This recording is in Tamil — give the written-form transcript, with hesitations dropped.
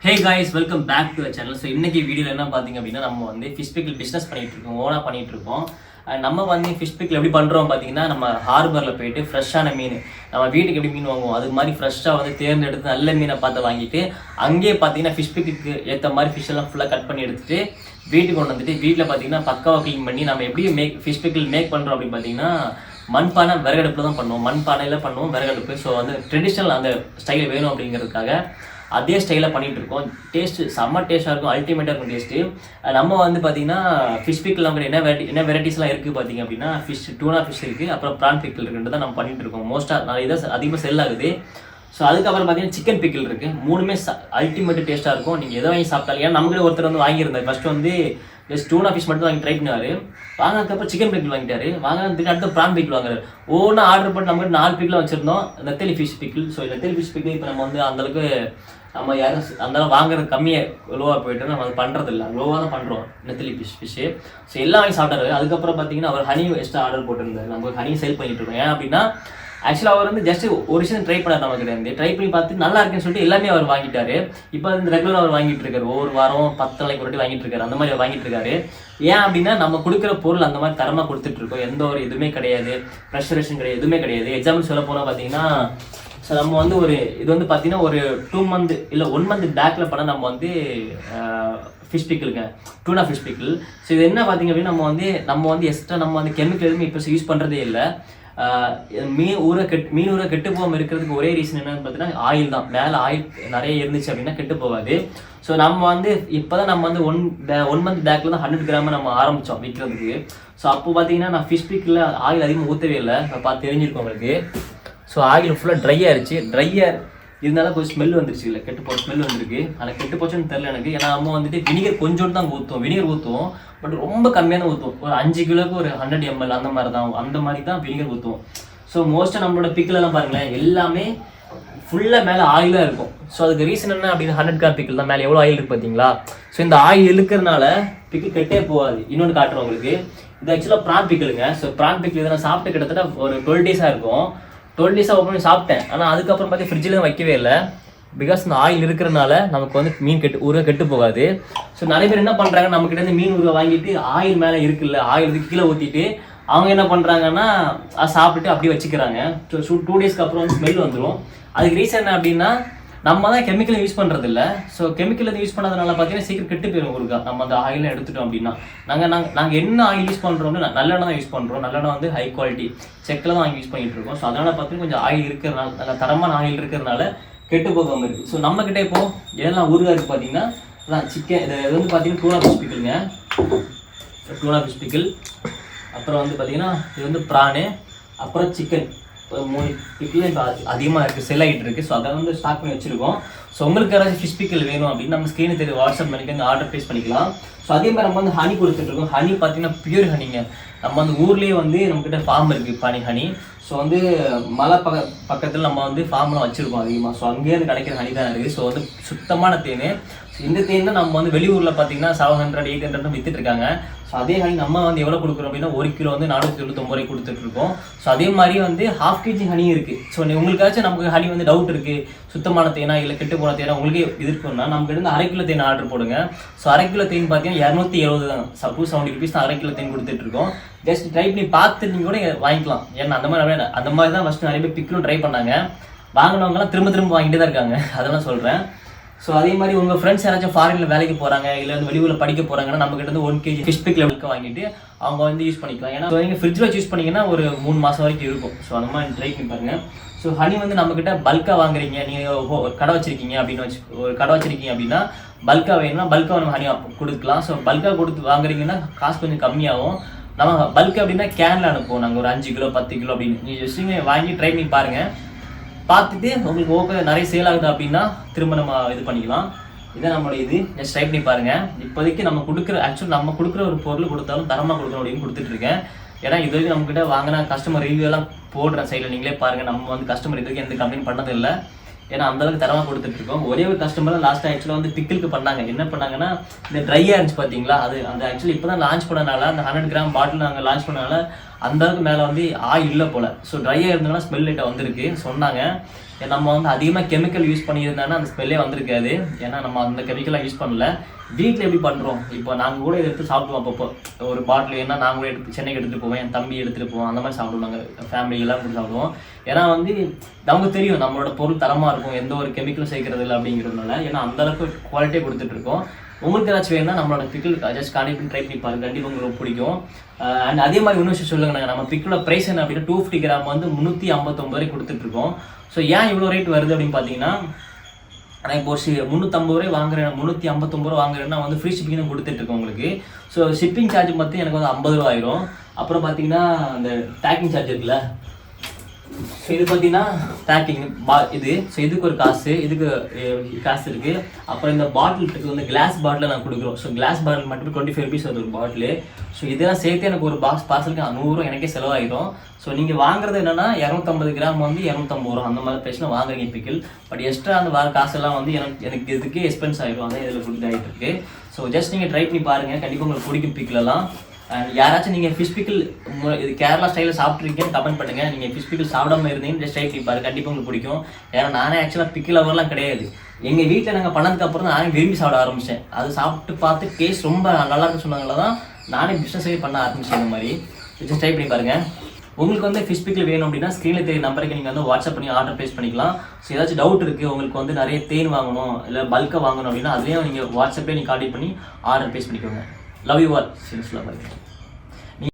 Hey guys, welcome back to channel. So இன்னைக்கு வீடியோவில் என்ன பார்த்தீங்க அப்படின்னா, நம்ம வந்து ஃபிஷ் பிக்கிள் பிஸ்னஸ் பண்ணிட்டு இருக்கோம், ஓனாக பண்ணிட்டு இருக்கோம். நம்ம வந்து ஃபிஷ் பிக்கிள் எப்படி பண்ணுறோம் பார்த்தீங்கன்னா, நம்ம ஹார்பரில் போயிட்டு ஃப்ரெஷ்ஷான மீன், நம்ம வீட்டுக்கு எப்படி மீன் வாங்குவோம் அது மாதிரி ஃப்ரெஷ்ஷாக வந்து தேர்ந்தெடுத்து நல்ல மீனை பார்த்து வாங்கிட்டு, அங்கேயே பார்த்தீங்கன்னா ஃபிஷ் பிக்கு ஏற்ற மாதிரி ஃபிஷ் எல்லாம் ஃபுல்லாக கட் பண்ணி எடுத்துட்டு வீட்டுக்கு கொண்டு வந்துட்டு வீட்டில் பார்த்தீங்கன்னா பக்காவாக க்ளீன் பண்ணி நம்ம எப்படி ஃபிஷ் பிக்கிள் மேக் பண்ணுறோம் அப்படின்னு பார்த்தீங்கன்னா, மண்பானை விறகடுப்பில் தான் பண்ணுவோம். மண்பானையில் பண்ணுவோம், விறகடுப்பு. ஸோ வந்து ட்ரெடிஷ்னல் அந்த ஸ்டைல் வேணும் அப்படிங்கிறதுக்காக அதே ஸ்டைலில் பண்ணிகிட்டு இருக்கோம். டேஸ்ட்டு செம்ம டேஸ்ட்டாக இருக்கும், அல்டிமேட்டாக இருக்கும் டேஸ்ட்டு. நம்ம வந்து பார்த்திங்கன்னா ஃபிஷ் பிக்கில் நம்ம என்ன வெரைட்டிஸ்லாம் இருக்குது பார்த்திங்க அப்படின்னா, டூனா ஃபிஷ் இருக்குது, அப்புறம் ப்ரான் பிக்கிள் இருக்குன்றது தான் நம்ம பண்ணிகிட்டு இருக்கோம். மோஸ்ட்டாக நான் இதை அதிகமாக செல் ஆகுது. ஸோ அதுக்கப்புறம் பார்த்தீங்கன்னா சிக்கன் பிக்கிள் இருக்குது. மூணுமே அல்டிமேட் டேஸ்ட்டாக இருக்கும். நீங்கள் எதை வாங்கி சாப்பிட்டாலும், ஏன்னா நம்மளே ஒருத்தர் வந்து வாங்கியிருந்தார். ஃபஸ்ட்டு வந்து ஜஸ்ட் டூனா ஃபிஷ் மட்டும் வாங்கி ட்ரை பண்ணார். வாங்கினதுக்கப்புறம் சிக்கன் பிக்கிள் வாங்கிட்டாரு. வாங்கினதுக்கு அடுத்து ப்ரான் பிக்கிள் வாங்குறாரு. ஒவ்வொன்றா ஆர்டர் பண்ணி நம்ம 4 பிக்கில் வச்சுருந்தோம், நெத்தலி ஃபிஷ் பிக்கிள். ஸோ நெத்தலி ஃபிஷ் பிக்கிள் இப்போ நம்ம வந்து அந்தளவுக்கு நம்ம யாரும் அந்தளவு வாங்குறது கம்மியாக லோவாக போயிட்டு நம்ம அது பண்ணுறது இல்லை, லோவாக தான் பண்ணுறோம் நெத்தலி ஃபிஷ்ஷு. ஸோ எல்லாம் வாங்கி சாப்பிட்டாரு. அதுக்கப்புறம் பார்த்தீங்கன்னா அவர் ஹனி எக்ஸ்ட்ரா ஆர்டர் போட்டிருந்தார். நம்ம ஹனி சேல் பண்ணிட்டு இருக்கோம். ஏன் அப்படின்னா, ஆக்சுவலாக அவர் வந்து ஜஸ்ட் ஒரு விஷயம் ட்ரை பண்ணார் நம்ம கிட்ட. ட்ரை பண்ணி பார்த்து நல்லா இருக்குன்னு சொல்லிட்டு எல்லாமே அவர் வாங்கிட்டாரு. இப்போ வந்து ரெகுலராக அவர் வாங்கிட்டு இருக்காரு. ஒவ்வொரு வாரம் 10 நாளைக்கு ஒரு வாட்டி வாங்கிட்டு இருக்காரு. அந்த மாதிரி அவர் வாங்கிட்டு இருக்காரு. ஏன் அப்படின்னா, நம்ம கொடுக்குற பொருள் அந்த மாதிரி தரமாக கொடுத்துட்டு இருக்கோம். எந்த ஒரு இதுவுமே கிடையாது, ப்ரெஷரேஷன் கிடையாது, எதுவுமே கிடையாது. எக்ஸாம்பிள் சொல்ல போனால் பார்த்தீங்கன்னா, ஸோ நம்ம வந்து இது வந்து பார்த்தீங்கன்னா ஒரு 2 மந்த் இல்லை 1 மந்த் பேக்கில் பண்ணால் நம்ம வந்து ஃபிஷ் பிக்கிளுங்க, டூனா ஃபிஷ் பிக்கிள். ஸோ இது என்ன பார்த்தீங்க அப்படின்னா, நம்ம வந்து எக்ஸ்ட்ரா நம்ம வந்து கெமிக்கல் எதுவுமே இப்போ யூஸ் பண்ணுறதே இல்லை. மீன் ஊற கெட்டு போகாமல் இருக்கிறதுக்கு ஒரே ரீசன் என்னன்னு பார்த்தீங்கன்னா, ஆயில் தான். மேலே ஆயில் நிறைய இருந்துச்சு அப்படின்னா கெட்டு போகாது. ஸோ நம்ம வந்து இப்போ தான் நம்ம வந்து 1 மந்த் பேக்கில் தான் 100 கிராம் நம்ம ஆரம்பித்தோம் விற்கிறதுக்கு. ஸோ அப்போ பார்த்தீங்கன்னா நான் ஃபிஷ் பிக்கில் ஆயில் அதிகமாக ஊற்றவே இல்லை. இப்போ பார்த்து தெரிஞ்சிருக்கோம் உங்களுக்கு. ஸோ ஆயில் ஃபுல்லாக ட்ரை ஆயிடுச்சு. இருந்தாலும் கொஞ்சம் ஸ்மெல் வந்துருச்சு, இல்லை கெட்டு போகிற ஸ்மெல் வந்துருக்கு. ஆனால் கெட்டு போச்சுன்னு தெரில எனக்கு. ஏன்னா நம்ம வந்துட்டு வினிகர் கொஞ்சோண்டு தான் வினிகர் ஊற்றுவோம். பட் ரொம்ப கம்மியாக தான் ஊற்றுவோம். ஒரு 5 கிலோக்கு ஒரு 100 ml அந்த மாதிரி தான் வினிகர் ஊற்றுவோம். ஸோ மோஸ்ட்டாக நம்மளோட பிக்கிலெல்லாம் பாருங்களேன், எல்லாமே ஃபுல்லாக மேலே ஆயிலாக இருக்கும். ஸோ அதுக்கு ரீசன் என்ன அப்படின்னா, 100 கிராம் பிக்கில் தான் மேலே எவ்வளோ ஆயில் இருக்குது பார்த்தீங்களா. ஸோ இந்த ஆயில் இழுக்கிறதுனால பிக்கில் கெட்டே போகாது. இன்னொன்று காட்டுறோம் உங்களுக்கு. இது ஆக்சுவலாக ப்ரான் பிக்கிளுங்க. ஸோ ப்ரான் பிக்கிள் இதை நான் சாப்பிட்டு கிட்டத்தட்ட ஒரு 12 டேஸாக இருக்கும். 12 டேஸாக ஓப்பன் பண்ணி சாப்பிட்டேன். ஆனால் அதுக்கப்புறம் பார்த்து ஃப்ரிட்ஜில் வைக்கவே இல்லை. பிகாஸ் இந்த ஆயில் இருக்கிறனால நமக்கு வந்து மீன் கெட்டு போகாது. ஸோ நிறைய பேர் என்ன பண்ணுறாங்க, நம்மக்கிட்ட இருந்து மீன் ஊறுகாய் வாங்கிட்டு ஆயில் மேலே இருக்குல்ல, ஆயில் இதுக்கு கீழே ஊற்றிட்டு அவங்க என்ன பண்ணுறாங்கன்னா அதை சாப்பிட்டுட்டு அப்படியே வச்சுக்கிறாங்க. ஸோ 2 டேஸ்க்கு அப்புறம் வந்து ஸ்மெல் வந்துடும். அதுக்கு ரீசன் என்ன அப்படின்னா, நம்ம தான் கெமிக்கலை யூஸ் பண்ணுறது இல்லை. ஸோ கெமிக்கல் யூஸ் பண்ணதுனால பார்த்தீங்கன்னா சீக்கிரம் கெட்டு போயிடும் ஊறுகாய். நம்ம அந்த ஆயிலை எடுத்துட்டோம் அப்படின்னா, நாங்கள் என்ன ஆயில் யூஸ் பண்ணுறோம்னு நல்லெண்ணெய் தான் யூஸ் பண்ணுறோம். நல்லெண்ணெய் வந்து ஹை குவாலிட்டி செக்கில் தான் வாங்கி யூஸ் பண்ணிகிட்டு இருக்கோம். ஸோ அதனால் பார்த்தீங்கன்னா கொஞ்சம் ஆயில் இருக்கிறதுனால, நல்ல தரமான ஆயில் இருக்கிறதுனால கெட்டு போகாமல் இருக்குது. ஸோ நம்மக்கிட்ட இப்போது என்னெல்லாம் ஊறுகாய் இருக்குது பார்த்தீங்கன்னா, அதான் சிக்கன், இது வந்து பார்த்தீங்கன்னா டூனா ஃபிஷ் பிக்கிளுங்க, டூனா ஃபிஷ் பிக்கிள். அப்புறம் வந்து பார்த்தீங்கன்னா இது வந்து ப்ரானு, அப்புறம் சிக்கன். இப்போ 3 பிக்கிள் இப்போ அதிகமாக இருக்குது, செல் ஆகிட்டு இருக்குது. ஸோ அதை வந்து ஸ்டாக் பண்ணி வச்சுருக்கோம். ஸோ உங்களுக்கு யாராவது ஃபிஷ் பிக்கிள் வேணும் அப்படின்னு நம்ம ஸ்க்ரீனுக்கு தெரியும், வாட்ஸ்அப் பண்ணிக்க ஆர்டர் ப்ளேஸ் பண்ணிக்கலாம். ஸோ அதே மாதிரி நம்ம வந்து ஹனி கொடுத்துட்ருக்கோம். ஹனி பார்த்தீங்கன்னா பியூர் ஹனிங்க. நம்ம வந்து ஊர்லேயே வந்து நம்மக்கிட்ட ஃபார்ம் இருக்குது, பனி ஹனி. ஸோ வந்து மலை பக்கத்தில் நம்ம வந்து ஃபார்ம்லாம் வச்சுருக்கோம் அதிகமாக. ஸோ அங்கேயிருந்து கிடைக்கிற ஹனி தான் இருக்குது. ஸோ வந்து சுத்தமான தேன். இந்த தேன் தான் நம்ம வந்து வெளியூரில் பார்த்தீங்கன்னா 700 800 வித்துட்டு இருக்காங்க. ஸோ அதே ஹனி நம்ம வந்து எவ்வளோ கொடுக்குறோம் அப்படின்னா, 1 கிலோ வந்து 499 ரூபாய்க்கு கொடுத்துட்ருக்கோம். ஸோ அதே மாதிரி வந்து 1/2 kg ஹனி இருக்குது. ஸோ உங்களுக்காச்சும் நமக்கு ஹனி வந்து டவுட் இருக்குது, சுத்தமான தேனா இல்லை கெட்டு போன தேனா உங்களுக்கு இது இருக்குன்னா, நமக்கு இருந்து 1/2 கிலோ தேன் ஆர்டர் போடுங்க. ஸோ 1/2 கிலோ தேன் பார்த்தீங்கன்னா 270 தான், 270 rupees தான் 1/2 கிலோ தேன் கொடுத்துட்ருக்கோம். ஜஸ்ட் ட்ரை பண்ணி பார்த்து நீங்கள் கூட வாங்கிக்கலாம். ஏன்னா அந்த மாதிரி தான் ஃபஸ்ட்டு நிறைய பேர் பிக்கிலும் ட்ரை பண்ணாங்க. வாங்கினவங்கலாம் திரும்ப வாங்கிட்டு தான் இருக்காங்க, அதெல்லாம் சொல்கிறேன். ஸோ அதே மாதிரி உங்கள் ஃப்ரெண்ட்ஸ் யாராச்சும் ஃபாரினில் வேலைக்கு போகிறாங்க, இல்லை வந்து வெளியூரில் படிக்க போகிறாங்கன்னா, நம்மக்கிட்ட வந்து 1 kg ஃபிஷ் பிக் லெவலுக்கு வாங்கிட்டு அவங்க வந்து யூஸ் பண்ணிக்கலாம். ஏன்னா நீங்கள் ஃப்ரிட்ஜில் வச்சு யூஸ் பண்ணிங்கன்னா ஒரு 3 மாதம் வரைக்கும் இருக்கும். ஸோ அந்த மாதிரி ட்ரை பண்ணி பாருங்கள். ஸோ ஹனி வந்து நம்மக்கிட்ட பல்காக வாங்குறீங்க, நீங்கள் ஒரு கடை வச்சுருக்கீங்க அப்படின்னா பல்காக வேணும்னா பல்காக நம்ம ஹனி கொடுக்கலாம். ஸோ பல்காக கொடுத்து வாங்குறீங்கன்னா காசு கொஞ்சம் கம்மியாகும். நம்ம பல்க் அப்படின்னா கேனில் அனுப்புவோம் நாங்கள், ஒரு 5 கிலோ 10 கிலோ அப்படின்னு. நீங்கள் ஜஸ்ட் வாங்கி ட்ரை பண்ணி பாருங்கள். பார்த்துட்டு உங்களுக்கு ஓகே நிறைய சேல் ஆகுது அப்படின்னா திரும்ப நம்ம இது பண்ணிக்கலாம். இதான் நம்மளோட இது. ஜஸ்ட் ட்ரை பண்ணி பாருங்கள். இப்போதைக்கு நம்ம கொடுக்குற ஒரு பொருள் கொடுத்தாலும் தரமாக கொடுக்கணும் அப்படின்னு கொடுத்துட்ருக்கேன். ஏன்னா இது வரைக்கும் நம்மக்கிட்ட வாங்கினா கஸ்டமர் ரிவ்யூ எல்லாம் போடுறேன் சைடில், நீங்களே பாருங்கள். நம்ம வந்து கஸ்டமர் இது வரைக்கும் எந்த கம்ப்ளைண்ட் பண்ணதில்லை. ஏன்னா அந்தளவுக்கு தரமாக கொடுத்துட்ருக்கோம். ஒரே ஒரு கஸ்டமர் லாஸ்ட்டாக ஆக்சுவலாக வந்து பிக்கிளுக்கு பண்ணாங்க. என்ன பண்ணாங்கன்னா, இந்த ட்ரையாக இருந்துச்சு பார்த்தீங்களா, அந்த ஆக்சுவலி இப்போ தான் லான்ச் பண்ணனால, அந்த 100 கிராம் பாட்டில் நாங்கள் லான்ச் பண்ணனால அந்தளவுக்கு மேலே வந்து ஆயில் இல்லை போல். ஸோ ட்ரையாக இருந்ததுனால ஸ்மெல் லைட்டாக வந்திருக்கு சொன்னாங்க. நம்ம வந்து அதிகமாக கெமிக்கல் யூஸ் பண்ணியிருந்தோன்னா அந்த ஸ்மெல்லே வந்திருக்காது. ஏன்னா நம்ம அந்த கெமிக்கலாக யூஸ் பண்ணல. வீட்டில் எப்படி பண்ணுறோம், இப்போ நாங்கள் கூட எடுத்து சாப்பிடுவோம். அப்பப்போ ஒரு பாட்டில் ஏன்னா நாங்கள் கூட எடுத்து சென்னைக்கு எடுத்துகிட்டு போவேன், என் தம்பி எடுத்துகிட்டு போவோம், அந்த மாதிரி சாப்பிடுவோம். நாங்கள் ஃபேமிலியெல்லாம் கூட சாப்பிடுவோம். ஏன்னா வந்து நமக்கு தெரியும் நம்மளோட பொருள் தரமாக இருக்கும், எந்த ஒரு கெமிக்கலும் சேர்க்கறது இல்லை அப்படிங்கிறதுனால. ஏன்னா அந்தளவுக்கு குவாலிட்டியாக கொடுத்துட்ருக்கோம். உங்களுக்கு ஏதாச்சும் வேணும்னா நம்மளோட பிக்கிள் ஜஸ்ட் கான்டெக்ட் பண்ணி ட்ரை பண்ணி பாருங்க, கண்டிப்பாக உங்களுக்கு பிடிக்கும். அண்ட் அதே மாதிரி இன்னும் விஷயம் சொல்லுங்க, நம்ம பிக்கிளோட ப்ரைஸ் என்ன அப்படின்னா 250 கிராம் வந்து 359 ரூபாய் கொடுத்துட்ருக்கோம். ஸோ ஏன் இவ்வளோ ரேட் வருது அப்படின்னு பார்த்தீங்கன்னா, ஆனால் இப்போ ஒரு 350 ரூபாய் வாங்குறேன், 359 ரூபா வாங்குறேன்னா வந்து ஃப்ரீ ஷிப்பிங் தான் கொடுத்துட்ருக்கோம் உங்களுக்கு. ஸோ ஷிப்பிங் சார்ஜ் பார்த்து எனக்கு வந்து 50 ரூபா ஆயிரும். அப்புறம் பார்த்தீங்கன்னா அந்த பேக்கிங் சார்ஜ் இருக்குல்ல, ஸோ இது பார்த்தீங்கன்னா பேக்கிங் இது. ஸோ இதுக்கு ஒரு காசு, இதுக்கு காசு இருக்குது. அப்புறம் இந்த பாட்டிலுக்கு வந்து கிளாஸ் பாட்டில் நான் கொடுக்குறோம். ஸோ கிளாஸ் பாட்டில் மட்டும் 25 ருபீஸ் வருது ஒரு பாட்டில். ஸோ இதெல்லாம் சேர்த்து எனக்கு ஒரு பாக்ஸ் பார்சலுக்கு 100 ரூபா எனக்கே செலவாயிடும். ஸோ நீங்கள் வாங்குறது என்னன்னா 250 கிராம் வந்து 250 ரூபா அந்த மாதிரி பிரச்சனை வாங்குறீங்க பிக்கிள். பட் எக்ஸ்ட்ரா அந்த வர காசெல்லாம் வந்து எனக்கு இதுக்கு எக்ஸ்பென்ஸ் ஆகிடும். அதான் இதில் கொடுத்து ஆகிட்டு இருக்கு. ஸோ ஜஸ்ட் நீங்கள் ட்ரை பண்ணி பாருங்கள், கண்டிப்பாக உங்களுக்கு பிடிக்கும் பிக்கிலெல்லாம். அண்ட் யாராச்சும் நீங்கள் ஃபிஷ் பிக்கிள் இது கேரளா ஸ்டைலில் சாப்பிட்ருக்கீங்கன்னு கமெண்ட் பண்ணுங்கள். நீங்கள் ஃபிஷ் பிக்கிள் சாப்பிடாம இருந்தீங்கன்னு ஜஸ்ட் ட்ரை பண்ணி பாருங்க, கண்டிப்பாக உங்களுக்கு பிடிக்கும். ஏன்னா நானே ஆக்சுவலாக பிக்கிள் அவர்லாம் கிடையாது. எங்கள் வீட்டில் நாங்கள் பண்ணதுக்கப்புறம் நானே விரும்பி சாப்பிட ஆரம்பித்தேன். அது சாப்பிட்டு பார்த்து டேஸ்ட் ரொம்ப நல்லா இருக்குன்னு சொன்னாங்களா தான் நானே பிஸ்னஸே பண்ண ஆரம்பிச்சேன். இந்த மாதிரி ஜஸ்ட் ட்ரை பண்ணி பாருங்கள். உங்களுக்கு வந்து ஃபிஷ் பிக்கிள் வேணும் அப்படின்னா ஸ்க்ரீனில் தெரிய நம்பருக்கு நீங்கள் வந்து வாட்ஸ்அப் பண்ணி ஆர்டர் ப்ளேஸ் பண்ணிக்கலாம். ஸோ ஏதாச்சும் டவுட் இருக்குது, உங்களுக்கு வந்து நிறைய தேன் வாங்கணும் இல்லை பல்காக வாங்கணும் அப்படின்னா அதுலேயும் நீங்கள் வாட்ஸ்அப்லேயே நீங்கள் கான்டெக்ட் பண்ணி ஆர்டர் ப்ளேஸ் பண்ணிக்கோங்க. Love you all. சின்ஸ்லாம் பாய்.